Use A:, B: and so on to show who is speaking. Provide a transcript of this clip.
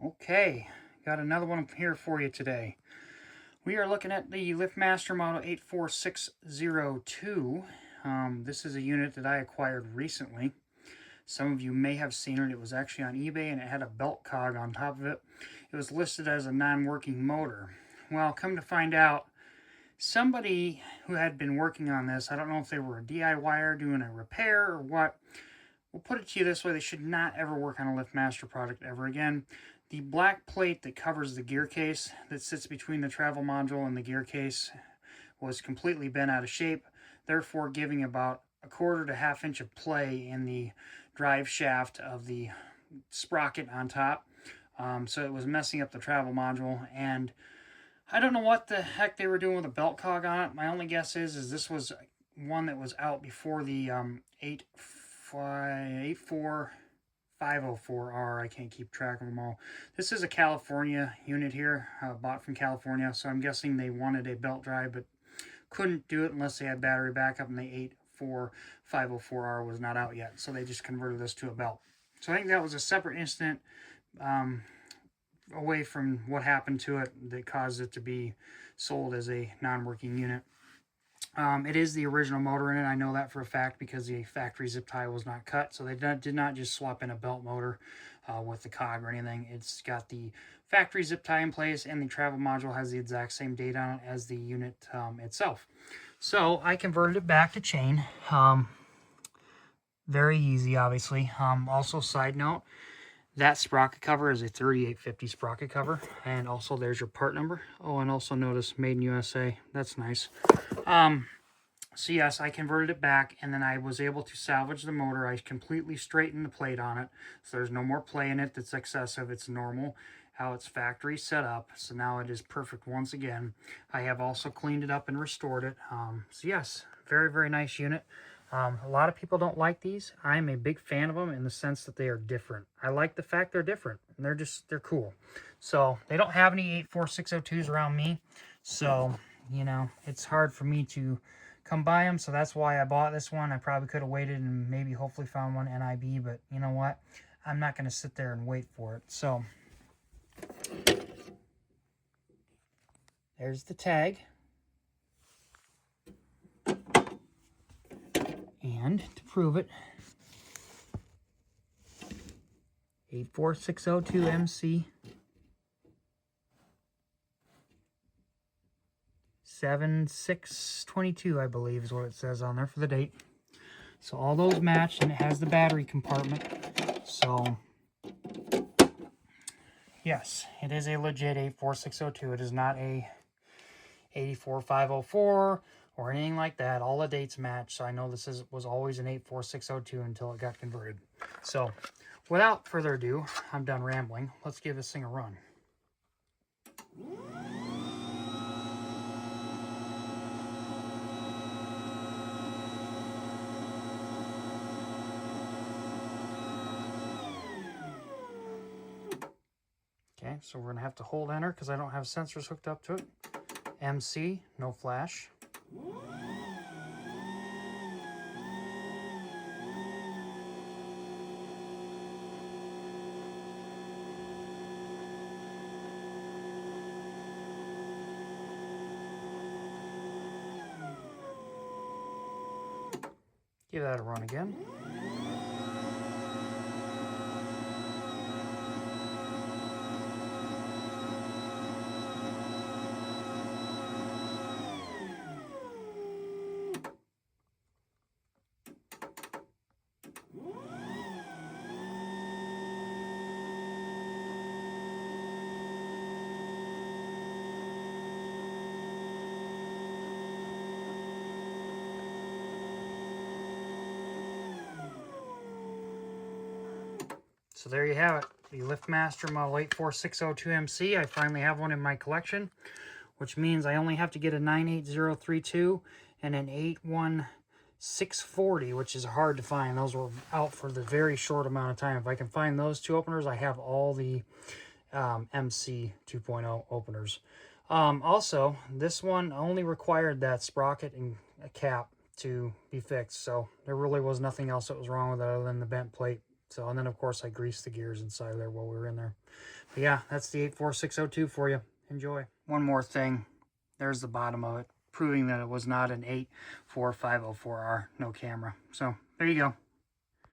A: Okay, got another one here for you today. We are looking at the LiftMaster model 84602. This is a unit that I acquired recently. Some of you may have seen it. It was actually on eBay and it had a belt cog on top of it. It was listed as a non-working motor. Well, come to find out, somebody who had been working on this, I don't know if they were a DIYer doing a repair or what, we'll put it to you this way: they should not ever work on a LiftMaster product ever again. The black plate that covers the gear case that sits between the travel module and the gear case was completely bent out of shape, therefore giving about a quarter to half inch of play in the drive shaft of the sprocket on top. So it was messing up the travel module, and I don't know what the heck they were doing with a belt cog on it. My only guess is this was one that was out before the 84504R. I can't keep track of them all. This is a California unit here, bought from California, so I'm guessing they wanted a belt drive but couldn't do it unless they had battery backup, and the 84504R was not out yet, so they just converted this to a belt. So I think that was a separate incident away from what happened to it that caused it to be sold as a non-working unit. It is the original motor in it. I know that for a fact because the factory zip tie was not cut. So they did not just swap in a belt motor with the cog or anything. It's got the factory zip tie in place, and the travel module has the exact same date on it as the unit itself. So I converted it back to chain. Very easy, obviously. Also, side note, that sprocket cover is a 3850 sprocket cover, and also there's your part number. Oh, and also notice Made in USA. That's nice. So yes, I converted it back, and then I was able to salvage the motor. I completely straightened the plate on it, so there's no more play in it that's excessive. It's normal how it's factory set up, so now it is perfect once again. I have also cleaned it up and restored it. So yes, very, very nice unit. A lot of people don't like these. I'm a big fan of them in the sense that they are different. I like the fact they're different, and they're cool. So they don't have any 84602s around me, so you know, it's hard for me to come by them, so that's why I bought this one. I probably could have waited and maybe hopefully found one NIB, but you know what? I'm not going to sit there and wait for it. So there's the tag. And to prove it, 84602 MC 7622, I believe is what it says on there for the date. So all those match, and it has the battery compartment. So yes, it is a legit 84602. It is not a 84504 or anything like that. All the dates match, so I know this was always an 84602 until it got converted. So without further ado, I'm done rambling. Let's give this thing a run. Okay, so we're going to have to hold enter because I don't have sensors hooked up to it. MC, no flash. Give that a run again. So there you have it, the LiftMaster Model 84602MC. I finally have one in my collection, which means I only have to get a 98032 and an 81640, which is hard to find. Those were out for the very short amount of time. If I can find those two openers, I have all the MC 2.0 openers. Also, this one only required that sprocket and a cap to be fixed, so there really was nothing else that was wrong with it other than the bent plate. So, and then of course I greased the gears inside there while we were in there. But yeah, that's the 84602 for you. Enjoy. One more thing. There's the bottom of it, proving that it was not an 84504R, no camera. So there you go.